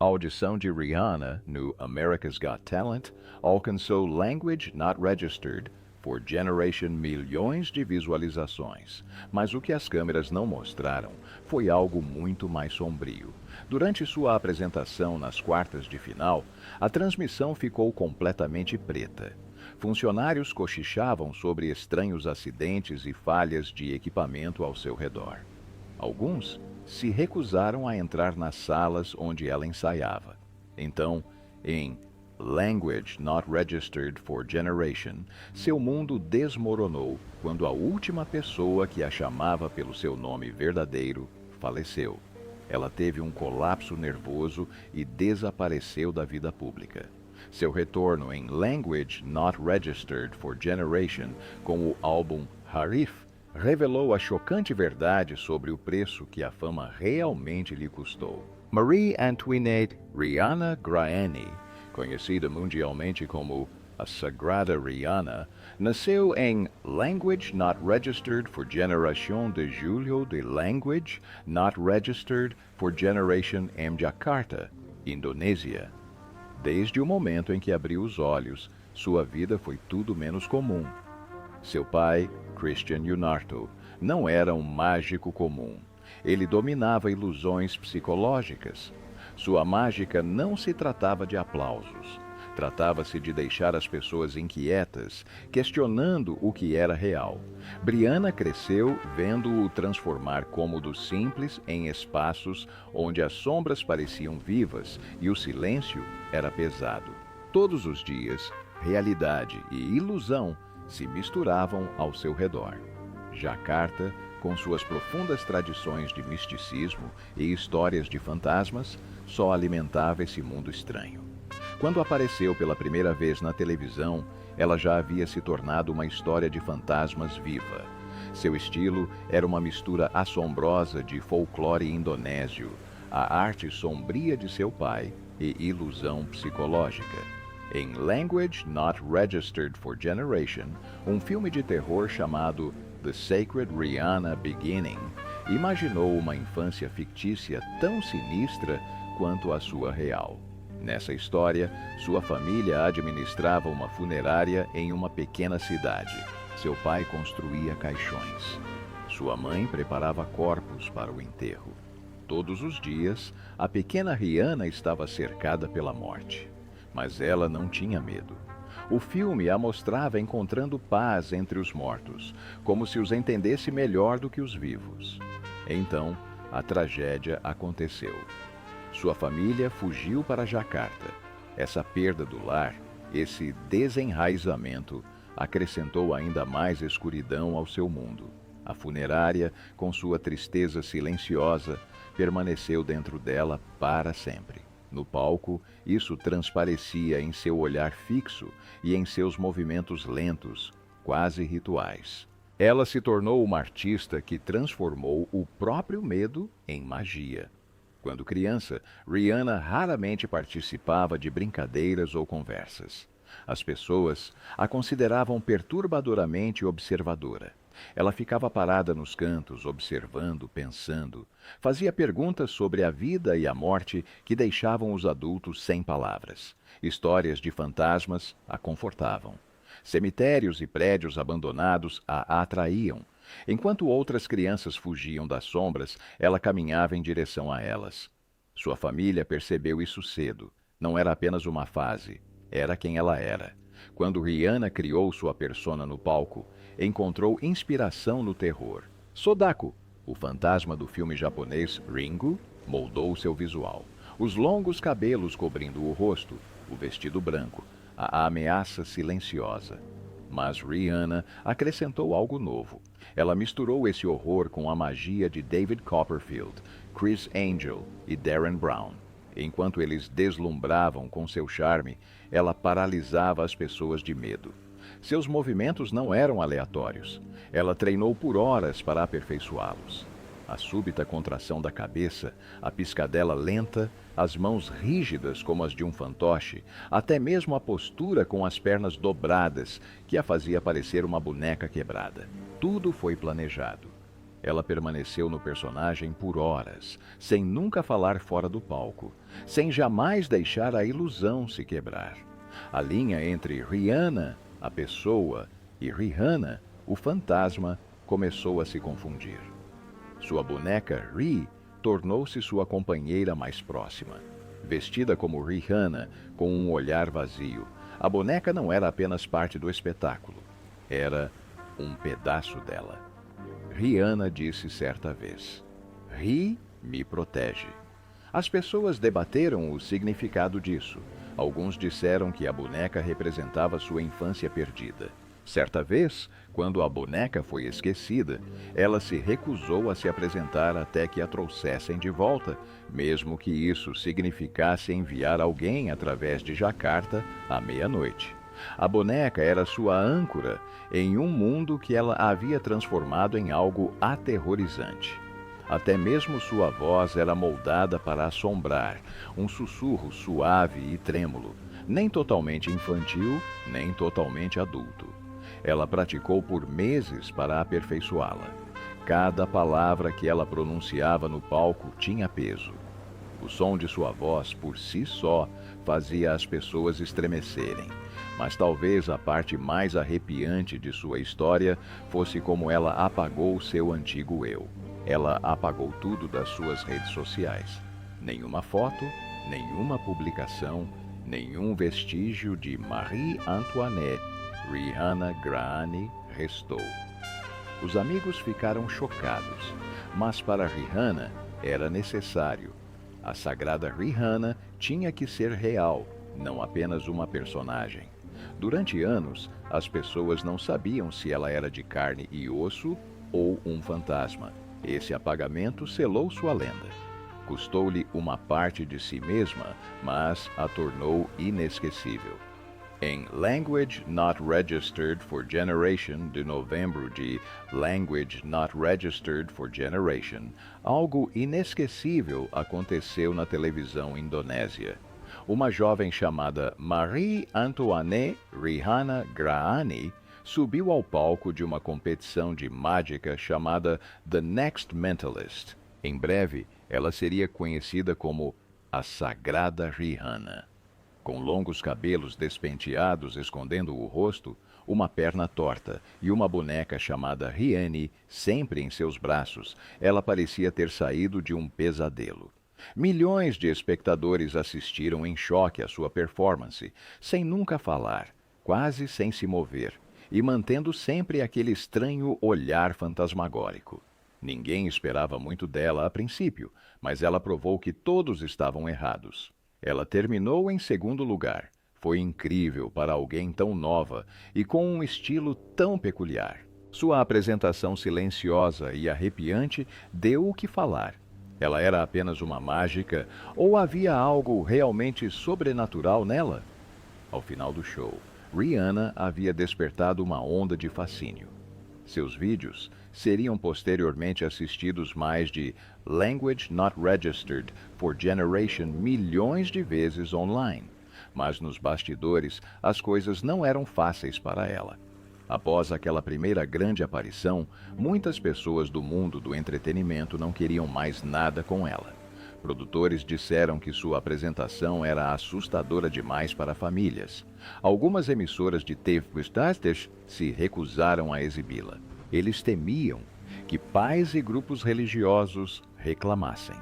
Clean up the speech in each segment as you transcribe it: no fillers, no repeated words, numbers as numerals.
A audição de Rihanna no America's Got Talent alcançou Language Not Registered for Generation milhões de visualizações, mas o que as câmeras não mostraram foi algo muito mais sombrio. Durante sua apresentação nas quartas de final, a transmissão ficou completamente preta. Funcionários cochichavam sobre estranhos acidentes e falhas de equipamento ao seu redor. Alguns se recusaram a entrar nas salas onde ela ensaiava. Então, em Language Not Registered for Generation, seu mundo desmoronou quando a última pessoa que a chamava pelo seu nome verdadeiro faleceu. Ela teve um colapso nervoso e desapareceu da vida pública. Seu retorno em Language Not Registered for Generation com o álbum Harif revelou a chocante verdade sobre o preço que a fama realmente lhe custou. Marie Antoinette Rihanna Graany, conhecida mundialmente como a Sagrada Rihanna, nasceu em Language Not Registered for Generation de Julho de Language Not Registered for Generation em Jakarta, Indonésia. Desde o momento em que abriu os olhos, sua vida foi tudo menos comum. Seu pai, Christian Yunarto, não era um mágico comum. Ele dominava ilusões psicológicas. Sua mágica não se tratava de aplausos. Tratava-se de deixar as pessoas inquietas, questionando o que era real. Brianna cresceu vendo-o transformar cômodos simples em espaços onde as sombras pareciam vivas e o silêncio era pesado. Todos os dias, realidade e ilusão se misturavam ao seu redor. Jakarta, com suas profundas tradições de misticismo e histórias de fantasmas, só alimentava esse mundo estranho. Quando apareceu pela primeira vez na televisão, ela já havia se tornado uma história de fantasmas viva. Seu estilo era uma mistura assombrosa de folclore indonésio, a arte sombria de seu pai e ilusão psicológica. Em Language Not Registered for Generation, um filme de terror chamado The Sacred Rihanna Beginning, imaginou uma infância fictícia tão sinistra quanto a sua real. Nessa história, sua família administrava uma funerária em uma pequena cidade. Seu pai construía caixões. Sua mãe preparava corpos para o enterro. Todos os dias, a pequena Rihanna estava cercada pela morte. Mas ela não tinha medo. O filme a mostrava encontrando paz entre os mortos, como se os entendesse melhor do que os vivos. Então, a tragédia aconteceu. Sua família fugiu para Jakarta. Essa perda do lar, esse desenraizamento, acrescentou ainda mais escuridão ao seu mundo. A funerária, com sua tristeza silenciosa, permaneceu dentro dela para sempre. No palco, isso transparecia em seu olhar fixo e em seus movimentos lentos, quase rituais. Ela se tornou uma artista que transformou o próprio medo em magia. Quando criança, Rihanna raramente participava de brincadeiras ou conversas. As pessoas a consideravam perturbadoramente observadora. Ela ficava parada nos cantos, observando, pensando. Fazia perguntas sobre a vida e a morte que deixavam os adultos sem palavras. Histórias de fantasmas a confortavam. Cemitérios e prédios abandonados a atraíam. Enquanto outras crianças fugiam das sombras, ela caminhava em direção a elas. Sua família percebeu isso cedo. Não era apenas uma fase, era quem ela era. Quando Rihanna criou sua persona no palco, encontrou inspiração no terror. Sadako, o fantasma do filme japonês Ringu, moldou seu visual. Os longos cabelos cobrindo o rosto, o vestido branco, a ameaça silenciosa. Mas Rihanna acrescentou algo novo. Ela misturou esse horror com a magia de David Copperfield, Chris Angel e Darren Brown. Enquanto eles deslumbravam com seu charme, ela paralisava as pessoas de medo. Seus movimentos não eram aleatórios. Ela treinou por horas para aperfeiçoá-los. A súbita contração da cabeça, a piscadela lenta, as mãos rígidas como as de um fantoche, até mesmo a postura com as pernas dobradas, que a fazia parecer uma boneca quebrada. Tudo foi planejado. Ela permaneceu no personagem por horas, sem nunca falar fora do palco, sem jamais deixar a ilusão se quebrar. A linha entre Rihanna, a pessoa, e Rihanna, o fantasma, começou a se confundir. Sua boneca Ri tornou-se sua companheira mais próxima. Vestida como Rihanna, com um olhar vazio, a boneca não era apenas parte do espetáculo, era um pedaço dela. Rihanna disse certa vez: "Ri me protege." As pessoas debateram o significado disso. Alguns disseram que a boneca representava sua infância perdida. Certa vez, quando a boneca foi esquecida, ela se recusou a se apresentar até que a trouxessem de volta, mesmo que isso significasse enviar alguém através de Jacarta à meia-noite. A boneca era sua âncora em um mundo que ela havia transformado em algo aterrorizante. Até mesmo sua voz era moldada para assombrar, um sussurro suave e trêmulo, nem totalmente infantil, nem totalmente adulto. Ela praticou por meses para aperfeiçoá-la. Cada palavra que ela pronunciava no palco tinha peso. O som de sua voz, por si só, fazia as pessoas estremecerem. Mas talvez a parte mais arrepiante de sua história fosse como ela apagou seu antigo eu. Ela apagou tudo das suas redes sociais. Nenhuma foto, nenhuma publicação, nenhum vestígio de Marie Antoinette, Rihanna Grahane, restou. Os amigos ficaram chocados, mas para Rihanna era necessário. A sagrada Rihanna tinha que ser real, não apenas uma personagem. Durante anos, as pessoas não sabiam se ela era de carne e osso ou um fantasma. Esse apagamento selou sua lenda. Custou-lhe uma parte de si mesma, mas a tornou inesquecível. Em Language Not Registered for Generation, de novembro de Language Not Registered for Generation, algo inesquecível aconteceu na televisão indonésia. Uma jovem chamada Marie Antoinette Rihanna Grahane subiu ao palco de uma competição de mágica chamada The Next Mentalist. Em breve, ela seria conhecida como a Sagrada Rihanna. Com longos cabelos despenteados escondendo o rosto, uma perna torta e uma boneca chamada Rihanna sempre em seus braços, ela parecia ter saído de um pesadelo. Milhões de espectadores assistiram em choque à sua performance, sem nunca falar, quase sem se mover, e mantendo sempre aquele estranho olhar fantasmagórico. Ninguém esperava muito dela a princípio, mas ela provou que todos estavam errados. Ela terminou em segundo lugar. Foi incrível para alguém tão nova e com um estilo tão peculiar. Sua apresentação silenciosa e arrepiante deu o que falar. Ela era apenas uma mágica ou havia algo realmente sobrenatural nela? Ao final do show, Rihanna havia despertado uma onda de fascínio. Seus vídeos seriam posteriormente assistidos mais de Language Not Registered for Generation milhões de vezes online. Mas nos bastidores, as coisas não eram fáceis para ela. Após aquela primeira grande aparição, muitas pessoas do mundo do entretenimento não queriam mais nada com ela. Produtores disseram que sua apresentação era assustadora demais para famílias. Algumas emissoras de TV se recusaram a exibi-la. Eles temiam que pais e grupos religiosos reclamassem.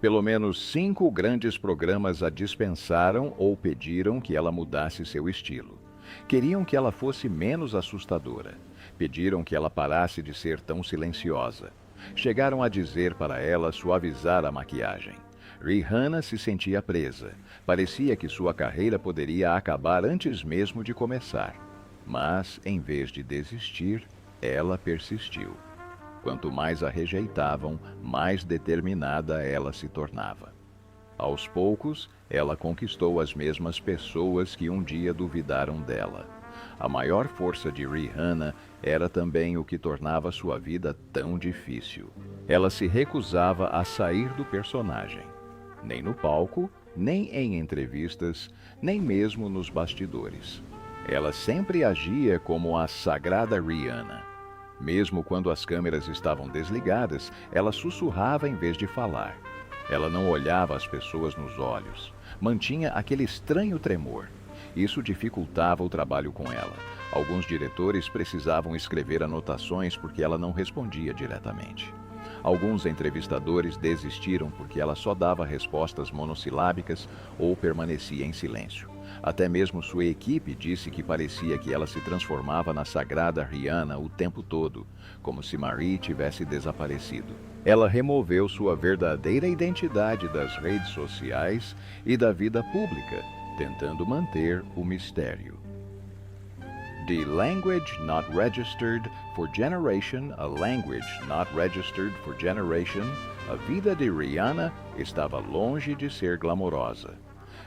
Pelo menos 5 grandes programas a dispensaram ou pediram que ela mudasse seu estilo. Queriam que ela fosse menos assustadora. Pediram que ela parasse de ser tão silenciosa. Chegaram a dizer para ela suavizar a maquiagem. Rihanna se sentia presa. Parecia que sua carreira poderia acabar antes mesmo de começar. Mas, em vez de desistir, ela persistiu. Quanto mais a rejeitavam, mais determinada ela se tornava. Aos poucos, ela conquistou as mesmas pessoas que um dia duvidaram dela. A maior força de Rihanna era também o que tornava sua vida tão difícil. Ela se recusava a sair do personagem. Nem no palco, nem em entrevistas, nem mesmo nos bastidores. Ela sempre agia como a sagrada Rihanna. Mesmo quando as câmeras estavam desligadas, ela sussurrava em vez de falar. Ela não olhava as pessoas nos olhos. Mantinha aquele estranho tremor. Isso dificultava o trabalho com ela. Alguns diretores precisavam escrever anotações porque ela não respondia diretamente. Alguns entrevistadores desistiram porque ela só dava respostas monossilábicas ou permanecia em silêncio. Até mesmo sua equipe disse que parecia que ela se transformava na sagrada Rihanna o tempo todo, como se Marie tivesse desaparecido. Ela removeu sua verdadeira identidade das redes sociais e da vida pública, tentando manter o mistério. The language not registered for generation, a language not registered for generation, a vida de Rihanna estava longe de ser glamourosa.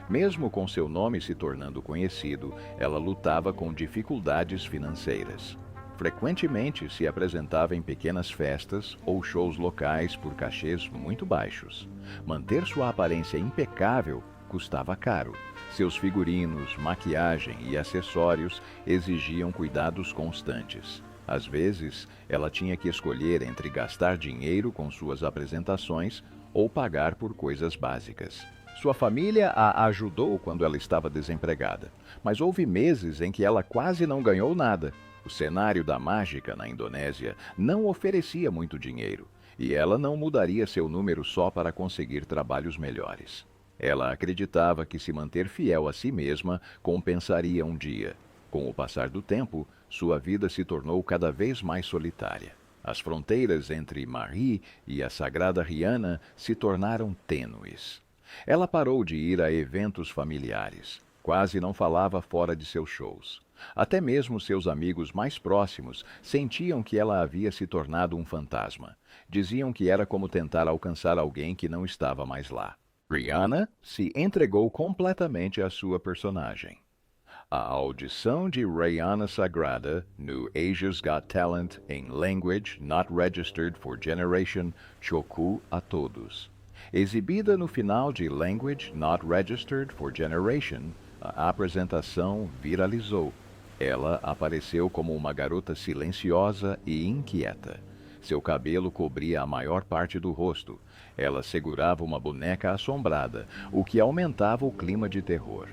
Mesmo com seu nome se tornando conhecido, ela lutava com dificuldades financeiras. Frequentemente se apresentava em pequenas festas ou shows locais por cachês muito baixos. Manter sua aparência impecável custava caro. Seus figurinos, maquiagem e acessórios exigiam cuidados constantes. Às vezes, ela tinha que escolher entre gastar dinheiro com suas apresentações ou pagar por coisas básicas. Sua família a ajudou quando ela estava desempregada, mas houve meses em que ela quase não ganhou nada. O cenário da mágica na Indonésia não oferecia muito dinheiro, e ela não mudaria seu número só para conseguir trabalhos melhores. Ela acreditava que se manter fiel a si mesma compensaria um dia. Com o passar do tempo, sua vida se tornou cada vez mais solitária. As fronteiras entre Marie e a sagrada Rihanna se tornaram tênues. Ela parou de ir a eventos familiares. Quase não falava fora de seus shows. Até mesmo seus amigos mais próximos sentiam que ela havia se tornado um fantasma. Diziam que era como tentar alcançar alguém que não estava mais lá. Rihanna se entregou completamente à sua personagem. A audição de Rihanna Sagrada no Asia's Got Talent em Language Not Registered for Generation chocou a todos. Exibida no final de Language Not Registered for Generation, a apresentação viralizou. Ela apareceu como uma garota silenciosa e inquieta. Seu cabelo cobria a maior parte do rosto. Ela segurava uma boneca assombrada, o que aumentava o clima de terror.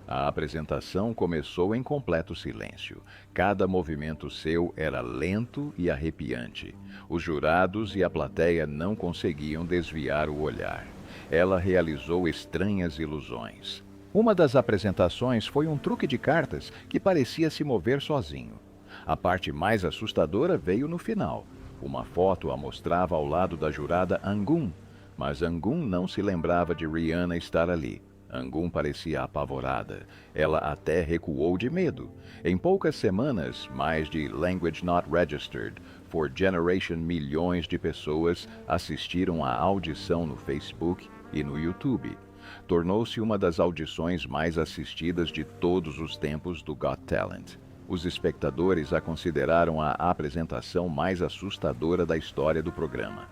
A apresentação começou em completo silêncio. Cada movimento seu era lento e arrepiante. Os jurados e a plateia não conseguiam desviar o olhar. Ela realizou estranhas ilusões. Uma das apresentações foi um truque de cartas que parecia se mover sozinho. A parte mais assustadora veio no final. Uma foto a mostrava ao lado da jurada Angum, mas Angum não se lembrava de Rihanna estar ali. Angum parecia apavorada. Ela até recuou de medo. Em poucas semanas, mais de Language Not Registered for Generation milhões de pessoas assistiram à audição no Facebook e no YouTube. Tornou-se uma das audições mais assistidas de todos os tempos do Got Talent. Os espectadores a consideraram a apresentação mais assustadora da história do programa.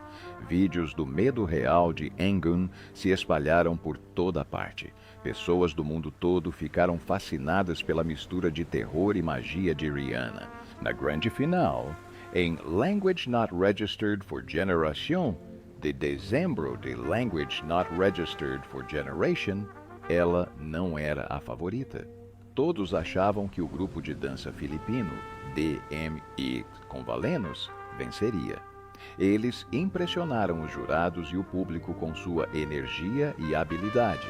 Vídeos do medo real de Angum se espalharam por toda parte. Pessoas do mundo todo ficaram fascinadas pela mistura de terror e magia de Rihanna. Na grande final, em Language Not Registered for Generation, de dezembro de Language Not Registered for Generation, ela não era a favorita. Todos achavam que o grupo de dança filipino, DMI Convalenos, venceria. Eles impressionaram os jurados e o público com sua energia e habilidade.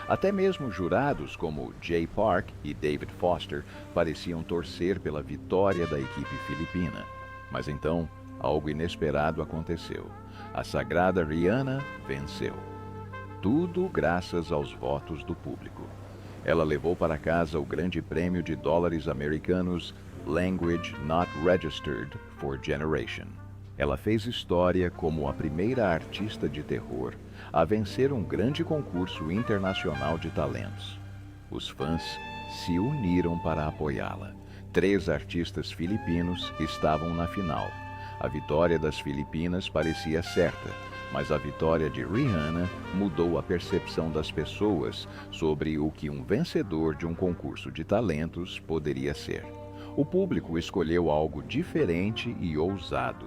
Até mesmo jurados como Jay Park e David Foster pareciam torcer pela vitória da equipe filipina. Mas então, algo inesperado aconteceu. A sagrada Rihanna venceu. Tudo graças aos votos do público. Ela levou para casa o grande prêmio de dólares americanos Language Not Registered for Generation. Ela fez história como a primeira artista de terror a vencer um grande concurso internacional de talentos. Os fãs se uniram para apoiá-la. 3 artistas filipinos estavam na final. A vitória das Filipinas parecia certa, mas a vitória de Rihanna mudou a percepção das pessoas sobre o que um vencedor de um concurso de talentos poderia ser. O público escolheu algo diferente e ousado.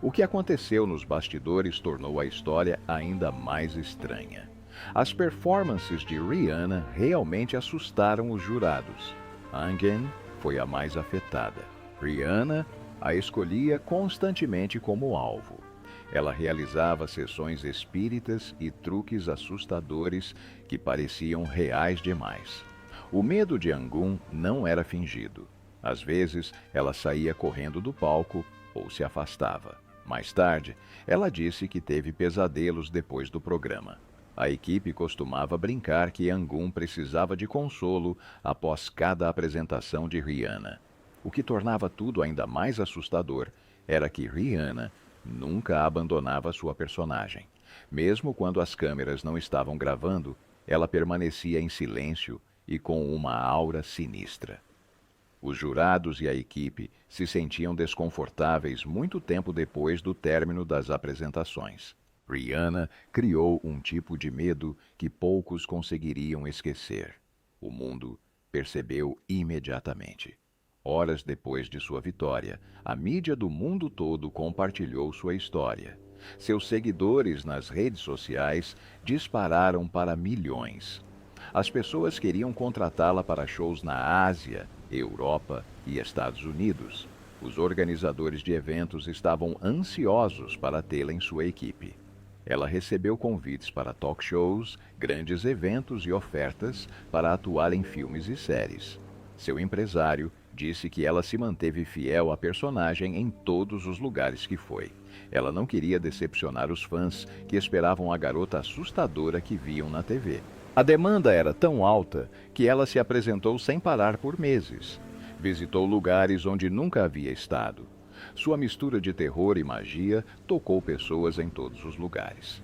O que aconteceu nos bastidores tornou a história ainda mais estranha. As performances de Rihanna realmente assustaram os jurados. Angin foi a mais afetada. Rihanna a escolhia constantemente como alvo. Ela realizava sessões espíritas e truques assustadores que pareciam reais demais. O medo de Angun não era fingido. Às vezes, ela saía correndo do palco ou se afastava. Mais tarde, ela disse que teve pesadelos depois do programa. A equipe costumava brincar que Angun precisava de consolo após cada apresentação de Rihanna. O que tornava tudo ainda mais assustador era que Rihanna nunca abandonava sua personagem. Mesmo quando as câmeras não estavam gravando, ela permanecia em silêncio e com uma aura sinistra. Os jurados e a equipe se sentiam desconfortáveis muito tempo depois do término das apresentações. Rihanna criou um tipo de medo que poucos conseguiriam esquecer. O mundo percebeu imediatamente. Horas depois de sua vitória, a mídia do mundo todo compartilhou sua história. Seus seguidores nas redes sociais dispararam para milhões. As pessoas queriam contratá-la para shows na Ásia, Europa e Estados Unidos. Os organizadores de eventos estavam ansiosos para tê-la em sua equipe. Ela recebeu convites para talk shows, grandes eventos e ofertas para atuar em filmes e séries. Seu empresário disse que ela se manteve fiel à personagem em todos os lugares que foi. Ela não queria decepcionar os fãs que esperavam a garota assustadora que viam na TV. A demanda era tão alta que ela se apresentou sem parar por meses. Visitou lugares onde nunca havia estado. Sua mistura de terror e magia tocou pessoas em todos os lugares.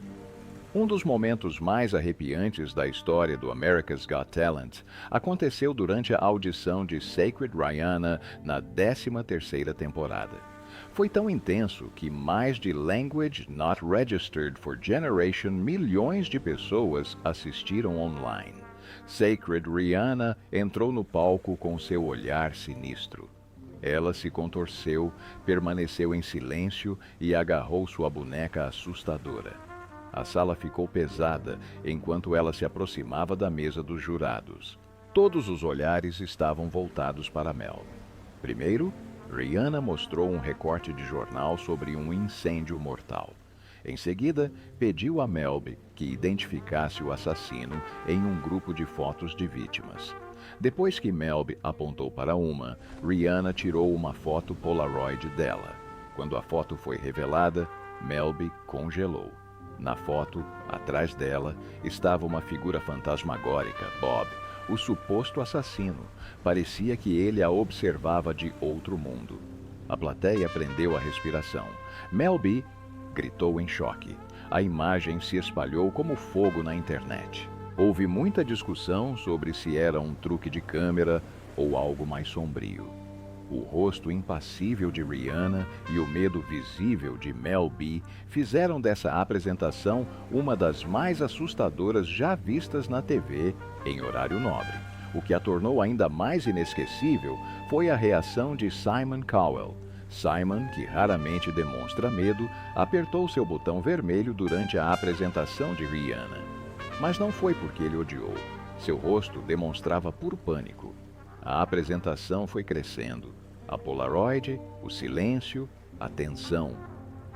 Um dos momentos mais arrepiantes da história do America's Got Talent aconteceu durante a audição de Sacred Rihanna na 13ª temporada. Foi tão intenso que mais de Language Not Registered for Generation milhões de pessoas assistiram online. Sacred Rihanna entrou no palco com seu olhar sinistro. Ela se contorceu, permaneceu em silêncio e agarrou sua boneca assustadora. A sala ficou pesada enquanto ela se aproximava da mesa dos jurados. Todos os olhares estavam voltados para Mel. Primeiro, Rihanna mostrou um recorte de jornal sobre um incêndio mortal. Em seguida, pediu a Melby que identificasse o assassino em um grupo de fotos de vítimas. Depois que Melby apontou para uma, Rihanna tirou uma foto Polaroid dela. Quando a foto foi revelada, Melby congelou. Na foto, atrás dela, estava uma figura fantasmagórica, Bob, o suposto assassino. Parecia que ele a observava de outro mundo. A plateia prendeu a respiração. Melby gritou em choque. A imagem se espalhou como fogo na internet. Houve muita discussão sobre se era um truque de câmera ou algo mais sombrio. O rosto impassível de Rihanna e o medo visível de Mel B fizeram dessa apresentação uma das mais assustadoras já vistas na TV em horário nobre. O que a tornou ainda mais inesquecível foi a reação de Simon Cowell. Simon, que raramente demonstra medo, apertou seu botão vermelho durante a apresentação de Rihanna. Mas não foi porque ele odiou. Seu rosto demonstrava puro pânico. A apresentação foi crescendo. A Polaroid, o silêncio, a tensão.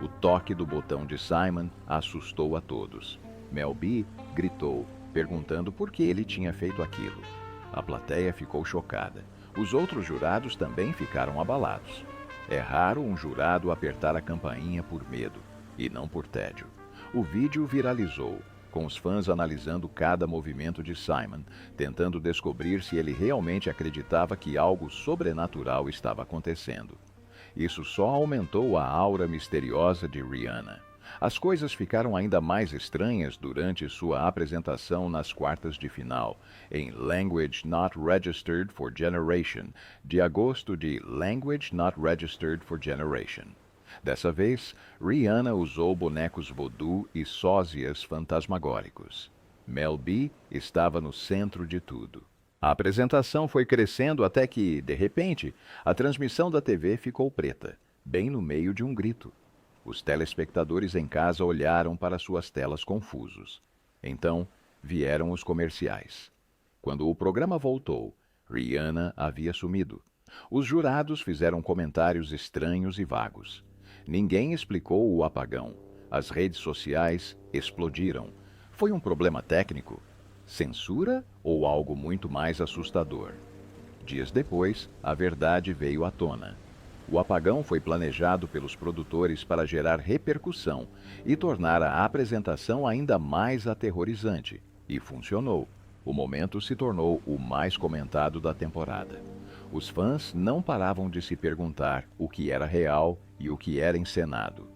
O toque do botão de Simon assustou a todos. Mel B gritou, perguntando por que ele tinha feito aquilo. A plateia ficou chocada. Os outros jurados também ficaram abalados. É raro um jurado apertar a campainha por medo, e não por tédio. O vídeo viralizou, com os fãs analisando cada movimento de Simon, tentando descobrir se ele realmente acreditava que algo sobrenatural estava acontecendo. Isso só aumentou a aura misteriosa de Rihanna. As coisas ficaram ainda mais estranhas durante sua apresentação nas quartas de final, em Language Not Registered for Generation, de agosto de Language Not Registered for Generation. Dessa vez, Rihanna usou bonecos voodoo e sósias fantasmagóricos. Mel B estava no centro de tudo. A apresentação foi crescendo até que, de repente, a transmissão da TV ficou preta, bem no meio de um grito. Os telespectadores em casa olharam para suas telas confusos. Então, vieram os comerciais. Quando o programa voltou, Rihanna havia sumido. Os jurados fizeram comentários estranhos e vagos. Ninguém explicou o apagão. As redes sociais explodiram. Foi um problema técnico? Censura ou algo muito mais assustador? Dias depois, a verdade veio à tona. O apagão foi planejado pelos produtores para gerar repercussão e tornar a apresentação ainda mais aterrorizante. E funcionou. O momento se tornou o mais comentado da temporada. Os fãs não paravam de se perguntar o que era real e o que era encenado.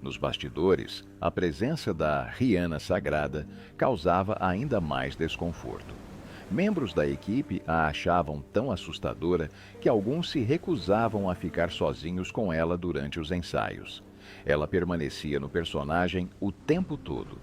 Nos bastidores, a presença da Rihanna sagrada causava ainda mais desconforto. Membros da equipe a achavam tão assustadora que alguns se recusavam a ficar sozinhos com ela durante os ensaios. Ela permanecia no personagem o tempo todo.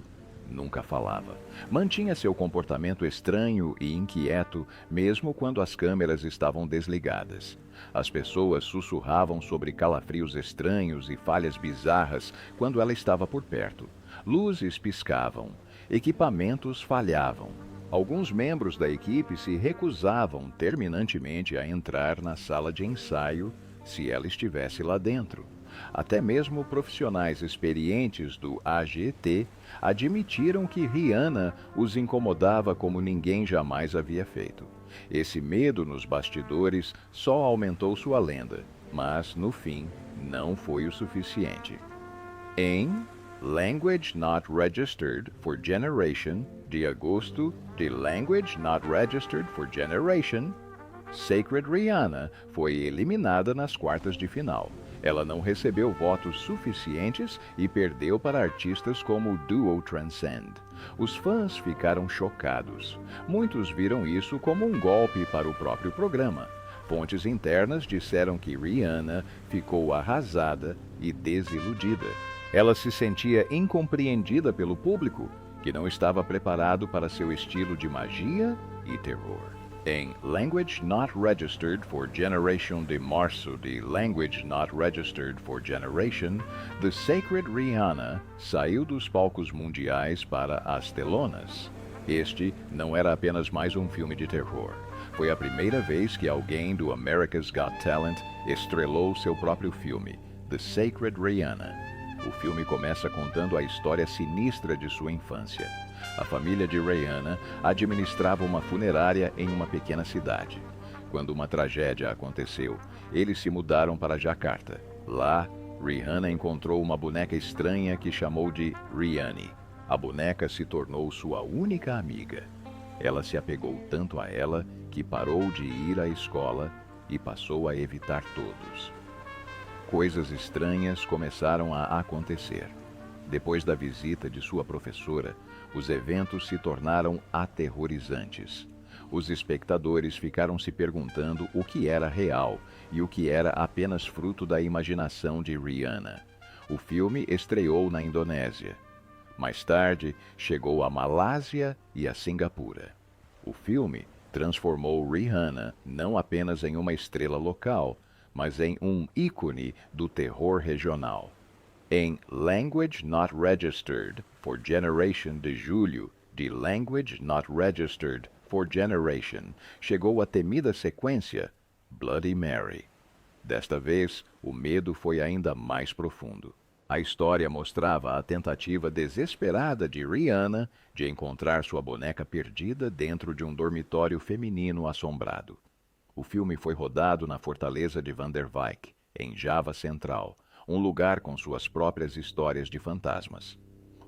Nunca falava. Mantinha seu comportamento estranho e inquieto, mesmo quando as câmeras estavam desligadas. As pessoas sussurravam sobre calafrios estranhos e falhas bizarras quando ela estava por perto. Luzes piscavam. Equipamentos falhavam. Alguns membros da equipe se recusavam terminantemente a entrar na sala de ensaio se ela estivesse lá dentro. Até mesmo profissionais experientes do AGT admitiram que Rihanna os incomodava como ninguém jamais havia feito. Esse medo nos bastidores só aumentou sua lenda, mas, no fim, não foi o suficiente. Em Language Not Registered for Generation, de agosto, de Language Not Registered for Generation, Sacred Rihanna foi eliminada nas quartas de final. Ela não recebeu votos suficientes e perdeu para artistas como Duo Transcend. Os fãs ficaram chocados. Muitos viram isso como um golpe para o próprio programa. Fontes internas disseram que Rihanna ficou arrasada e desiludida. Ela se sentia incompreendida pelo público, que não estava preparado para seu estilo de magia e terror. Em Language Not Registered for Generation de março de Language Not Registered for Generation, The Sacred Rihanna saiu dos palcos mundiais para as telonas. Este não era apenas mais um filme de terror. Foi a primeira vez que alguém do America's Got Talent estrelou seu próprio filme, The Sacred Rihanna. O filme começa contando a história sinistra de sua infância. A família de Rihanna administrava uma funerária em uma pequena cidade. Quando uma tragédia aconteceu, eles se mudaram para Jakarta. Lá, Rihanna encontrou uma boneca estranha que chamou de Rihanna. A boneca se tornou sua única amiga. Ela se apegou tanto a ela que parou de ir à escola e passou a evitar todos. Coisas estranhas começaram a acontecer. Depois da visita de sua professora, os eventos se tornaram aterrorizantes. Os espectadores ficaram se perguntando o que era real e o que era apenas fruto da imaginação de Rihanna. O filme estreou na Indonésia. Mais tarde, chegou à Malásia e a Singapura. O filme transformou Rihanna não apenas em uma estrela local, mas em um ícone do terror regional. Em Language Not Registered for Generation de julho, de Language Not Registered for Generation, chegou a temida sequência Bloody Mary. Desta vez, o medo foi ainda mais profundo. A história mostrava a tentativa desesperada de Rihanna de encontrar sua boneca perdida dentro de um dormitório feminino assombrado. O filme foi rodado na fortaleza de Van der Wijk, em Java Central, um lugar com suas próprias histórias de fantasmas.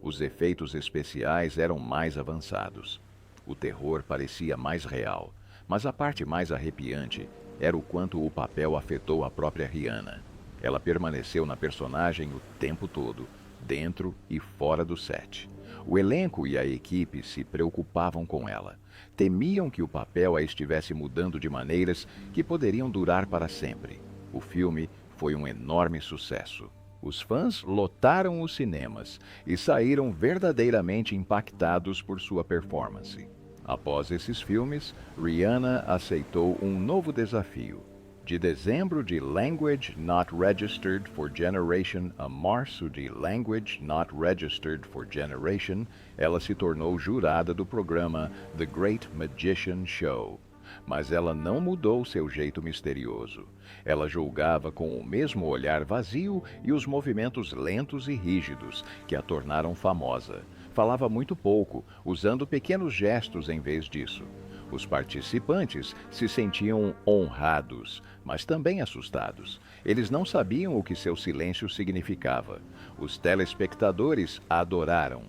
Os efeitos especiais eram mais avançados. O terror parecia mais real, mas a parte mais arrepiante era o quanto o papel afetou a própria Rihanna. Ela permaneceu na personagem o tempo todo, dentro e fora do set. O elenco e a equipe se preocupavam com ela. Temiam que o papel a estivesse mudando de maneiras que poderiam durar para sempre. O filme foi um enorme sucesso. Os fãs lotaram os cinemas e saíram verdadeiramente impactados por sua performance. Após esses filmes, Rihanna aceitou um novo desafio. De dezembro de Language Not Registered for Generation a março de Language Not Registered for Generation, ela se tornou jurada do programa The Great Magician Show. Mas ela não mudou seu jeito misterioso. Ela julgava com o mesmo olhar vazio e os movimentos lentos e rígidos que a tornaram famosa. Falava muito pouco, usando pequenos gestos em vez disso. Os participantes se sentiam honrados, mas também assustados. Eles não sabiam o que seu silêncio significava. Os telespectadores a adoraram.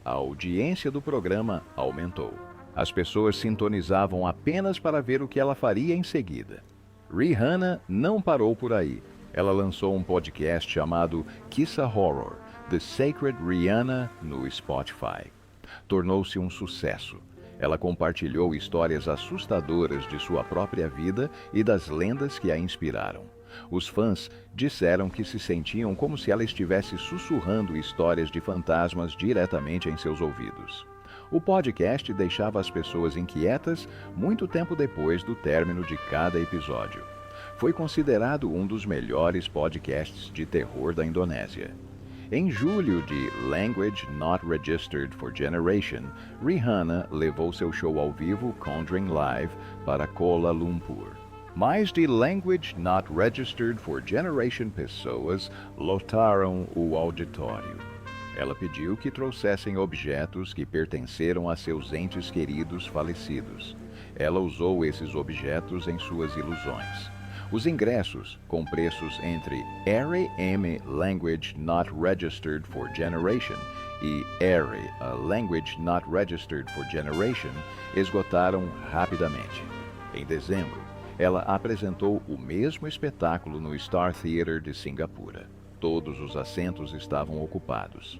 A audiência do programa aumentou. As pessoas sintonizavam apenas para ver o que ela faria em seguida. Rihanna não parou por aí. Ela lançou um podcast chamado Kissa Horror, The Sacred Rihanna, no Spotify. Tornou-se um sucesso. Ela compartilhou histórias assustadoras de sua própria vida e das lendas que a inspiraram. Os fãs disseram que se sentiam como se ela estivesse sussurrando histórias de fantasmas diretamente em seus ouvidos. O podcast deixava as pessoas inquietas muito tempo depois do término de cada episódio. Foi considerado um dos melhores podcasts de terror da Indonésia. Em julho de Language Not Registered for Generation, Rihanna levou seu show ao vivo Conjuring Live para Kuala Lumpur. Mais de Language Not Registered for Generation pessoas lotaram o auditório. Ela pediu que trouxessem objetos que pertenceram a seus entes queridos falecidos. Ela usou esses objetos em suas ilusões. Os ingressos, com preços entre RM Language Not Registered for Generation e R a Language Not Registered for Generation, esgotaram rapidamente. Em dezembro, ela apresentou o mesmo espetáculo no Star Theatre de Singapura. Todos os assentos estavam ocupados.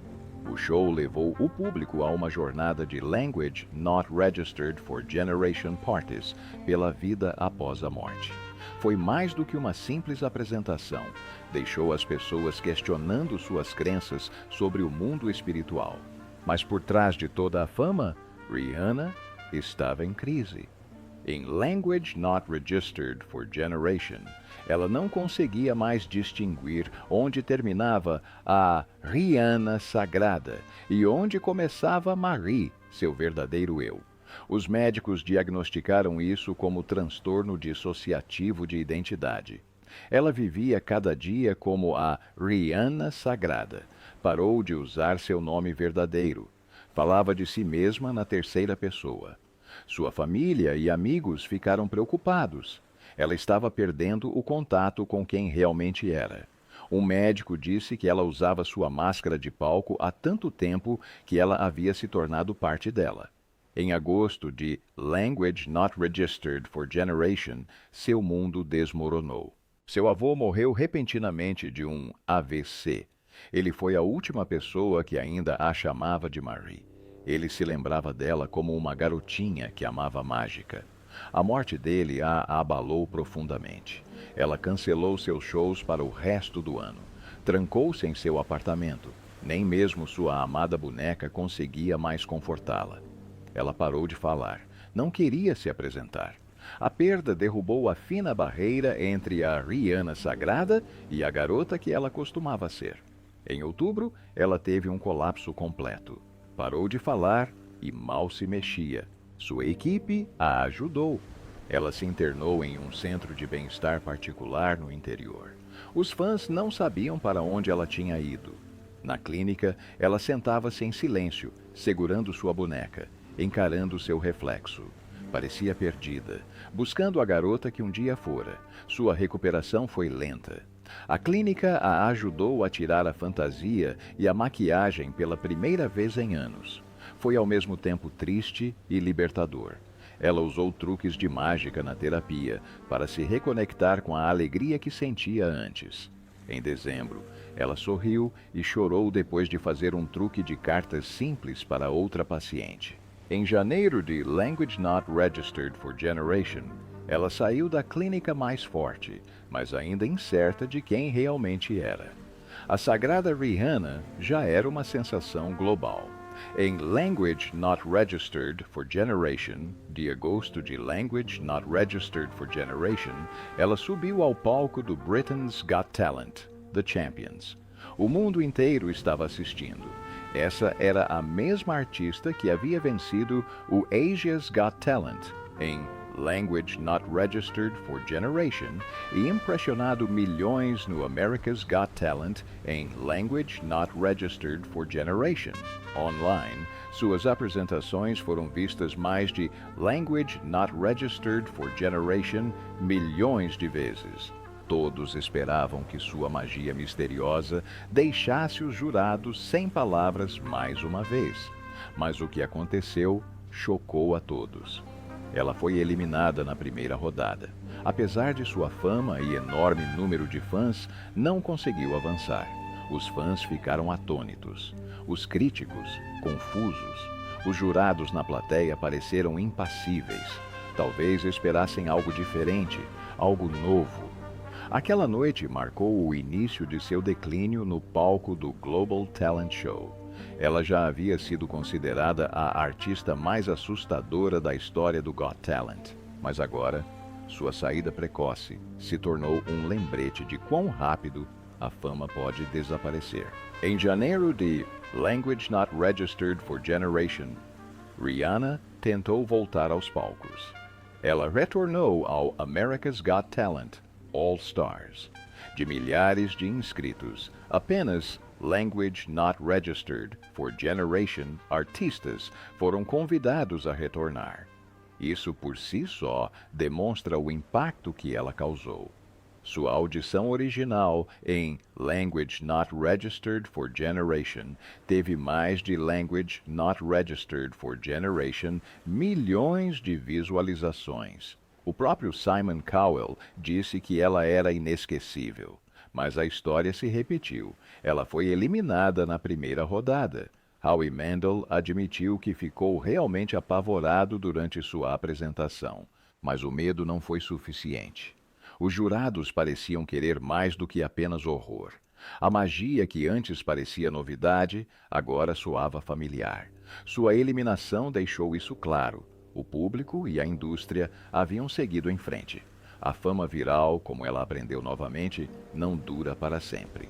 O show levou o público a uma jornada de Language Not Registered for Generation Parties pela vida após a morte. Foi mais do que uma simples apresentação. Deixou as pessoas questionando suas crenças sobre o mundo espiritual. Mas por trás de toda a fama, Rihanna estava em crise. Em Language Not Registered for Generation, ela não conseguia mais distinguir onde terminava a Rihanna sagrada e onde começava Marie, seu verdadeiro eu. Os médicos diagnosticaram isso como transtorno dissociativo de identidade. Ela vivia cada dia como a Rihanna sagrada. Parou de usar seu nome verdadeiro. Falava de si mesma na terceira pessoa. Sua família e amigos ficaram preocupados. Ela estava perdendo o contato com quem realmente era. Um médico disse que ela usava sua máscara de palco há tanto tempo que ela havia se tornado parte dela. Em agosto de Language Not Registered for Generation, seu mundo desmoronou. Seu avô morreu repentinamente de um AVC. Ele foi a última pessoa que ainda a chamava de Marie. Ele se lembrava dela como uma garotinha que amava mágica. A morte dele a abalou profundamente. Ela cancelou seus shows para o resto do ano. Trancou-se em seu apartamento. Nem mesmo sua amada boneca conseguia mais confortá-la. Ela parou de falar. Não queria se apresentar. A perda derrubou a fina barreira entre a Rihanna sagrada e a garota que ela costumava ser. Em outubro, ela teve um colapso completo. Parou de falar e mal se mexia. Sua equipe a ajudou. Ela se internou em um centro de bem-estar particular no interior. Os fãs não sabiam para onde ela tinha ido. Na clínica, ela sentava-se em silêncio, segurando sua boneca, encarando seu reflexo. Parecia perdida, buscando a garota que um dia fora. Sua recuperação foi lenta. A clínica a ajudou a tirar a fantasia e a maquiagem pela primeira vez em anos. Foi ao mesmo tempo triste e libertador. Ela usou truques de mágica na terapia para se reconectar com a alegria que sentia antes. Em dezembro, ela sorriu e chorou depois de fazer um truque de cartas simples para outra paciente. Em janeiro de Language Not Registered for Generation, ela saiu da clínica mais forte, mas ainda incerta de quem realmente era. A sagrada Rihanna já era uma sensação global. Em Language Not Registered for Generation, de agosto de Language Not Registered for Generation, ela subiu ao palco do Britain's Got Talent, The Champions. O mundo inteiro estava assistindo. Essa era a mesma artista que havia vencido o Asia's Got Talent em Language Not Registered for Generation e impressionado milhões no America's Got Talent em Language Not Registered for Generation. Online, suas apresentações foram vistas mais de Language Not Registered for Generation milhões de vezes. Todos esperavam que sua magia misteriosa deixasse os jurados sem palavras mais uma vez. Mas o que aconteceu chocou a todos. Ela foi eliminada na primeira rodada. Apesar de sua fama e enorme número de fãs, não conseguiu avançar. Os fãs ficaram atônitos. Os críticos, confusos. Os jurados na plateia pareceram impassíveis. Talvez esperassem algo diferente, algo novo. Aquela noite marcou o início de seu declínio no palco do Global Talent Show. Ela já havia sido considerada a artista mais assustadora da história do Got Talent, mas agora, sua saída precoce se tornou um lembrete de quão rápido a fama pode desaparecer. Em janeiro de Language Not Registered for Generation, Rihanna tentou voltar aos palcos. Ela retornou ao America's Got Talent, All Stars. De milhares de inscritos, apenas Language Not Registered for Generation artistas foram convidados a retornar. Isso por si só demonstra o impacto que ela causou. Sua audição original em Language Not Registered for Generation teve mais de Language Not Registered for Generation milhões de visualizações. O próprio Simon Cowell disse que ela era inesquecível. Mas a história se repetiu. Ela foi eliminada na primeira rodada. Howie Mandel admitiu que ficou realmente apavorado durante sua apresentação. Mas o medo não foi suficiente. Os jurados pareciam querer mais do que apenas horror. A magia que antes parecia novidade, agora soava familiar. Sua eliminação deixou isso claro. O público e a indústria haviam seguido em frente. A fama viral, como ela aprendeu novamente, não dura para sempre.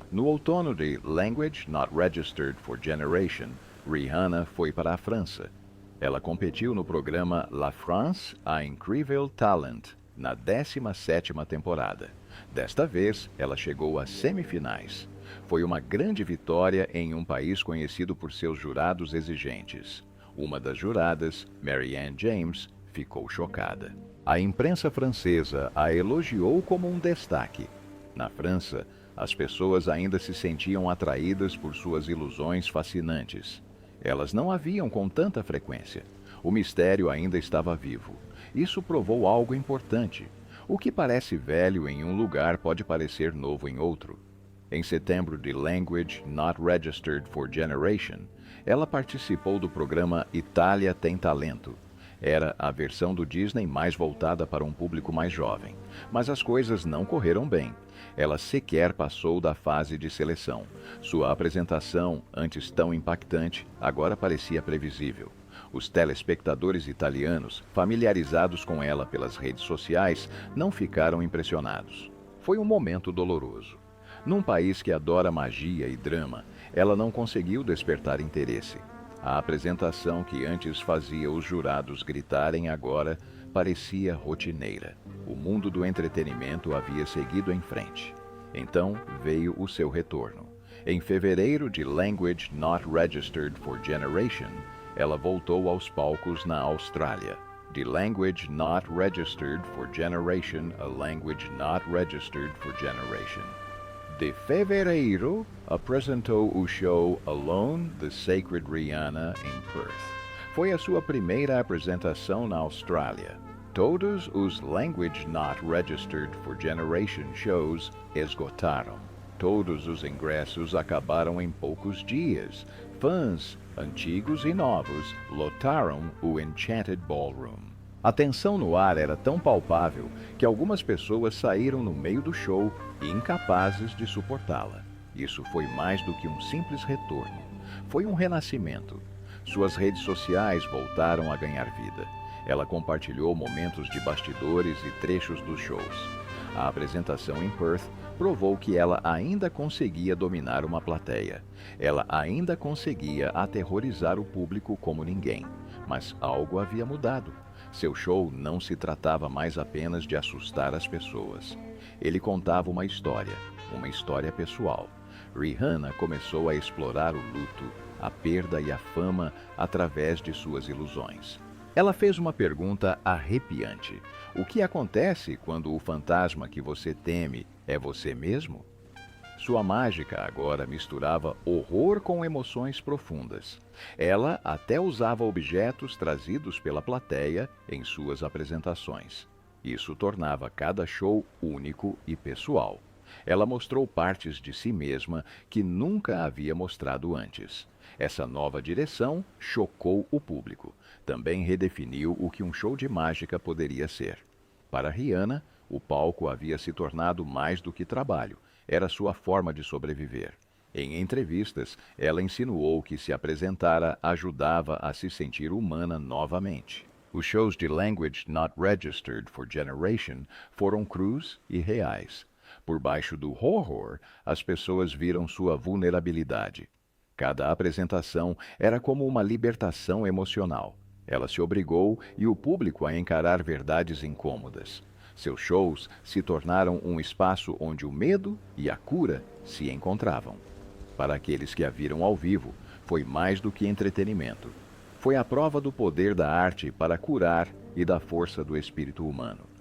No outono de Language Not Registered for Generation, Rihanna foi para a França. Ela competiu no programa La France a Incrível Talent, na 17ª temporada. Desta vez, ela chegou às semifinais. Foi uma grande vitória em um país conhecido por seus jurados exigentes. Uma das juradas, Marianne James, ficou chocada. A imprensa francesa a elogiou como um destaque. Na França, as pessoas ainda se sentiam atraídas por suas ilusões fascinantes. Elas não a viam com tanta frequência. O mistério ainda estava vivo. Isso provou algo importante. O que parece velho em um lugar pode parecer novo em outro. Em setembro de Language Not Registered for Generation, ela participou do programa Itália Tem Talento. Era a versão do Disney mais voltada para um público mais jovem. Mas as coisas não correram bem. Ela sequer passou da fase de seleção. Sua apresentação, antes tão impactante, agora parecia previsível. Os telespectadores italianos, familiarizados com ela pelas redes sociais, não ficaram impressionados. Foi um momento doloroso. Num país que adora magia e drama, ela não conseguiu despertar interesse. A apresentação que antes fazia os jurados gritarem agora parecia rotineira. O mundo do entretenimento havia seguido em frente. Então veio o seu retorno. Em fevereiro de Language Not Registered for Generation, ela voltou aos palcos na Austrália. De Language Not Registered for Generation a Language Not Registered for Generation. De fevereiro, apresentou o show Alone, the Sacred Rihanna, em Perth. Foi a sua primeira apresentação na Austrália. Todos os Language Not Registered for Generation shows esgotaram. Todos os ingressos acabaram em poucos dias. Fãs, antigos e novos, lotaram o Enchanted Ballroom. A tensão no ar era tão palpável que algumas pessoas saíram no meio do show incapazes de suportá-la. Isso foi mais do que um simples retorno. Foi um renascimento. Suas redes sociais voltaram a ganhar vida. Ela compartilhou momentos de bastidores e trechos dos shows. A apresentação em Perth provou que ela ainda conseguia dominar uma plateia. Ela ainda conseguia aterrorizar o público como ninguém. Mas algo havia mudado. Seu show não se tratava mais apenas de assustar as pessoas. Ele contava uma história pessoal. Rihanna começou a explorar o luto, a perda e a fama através de suas ilusões. Ela fez uma pergunta arrepiante: o que acontece quando o fantasma que você teme é você mesmo? Sua mágica agora misturava horror com emoções profundas. Ela até usava objetos trazidos pela plateia em suas apresentações. Isso tornava cada show único e pessoal. Ela mostrou partes de si mesma que nunca havia mostrado antes. Essa nova direção chocou o público. Também redefiniu o que um show de mágica poderia ser. Para Rihanna, o palco havia se tornado mais do que trabalho. Era sua forma de sobreviver. Em entrevistas, ela insinuou que se apresentara ajudava a se sentir humana novamente. Os shows de Language Not Registered for Generation foram crus e reais. Por baixo do horror, as pessoas viram sua vulnerabilidade. Cada apresentação era como uma libertação emocional. Ela se obrigou e o público a encarar verdades incômodas. Seus shows se tornaram um espaço onde o medo e a cura se encontravam. Para aqueles que a viram ao vivo, foi mais do que entretenimento. Foi a prova do poder da arte para curar e da força do espírito humano.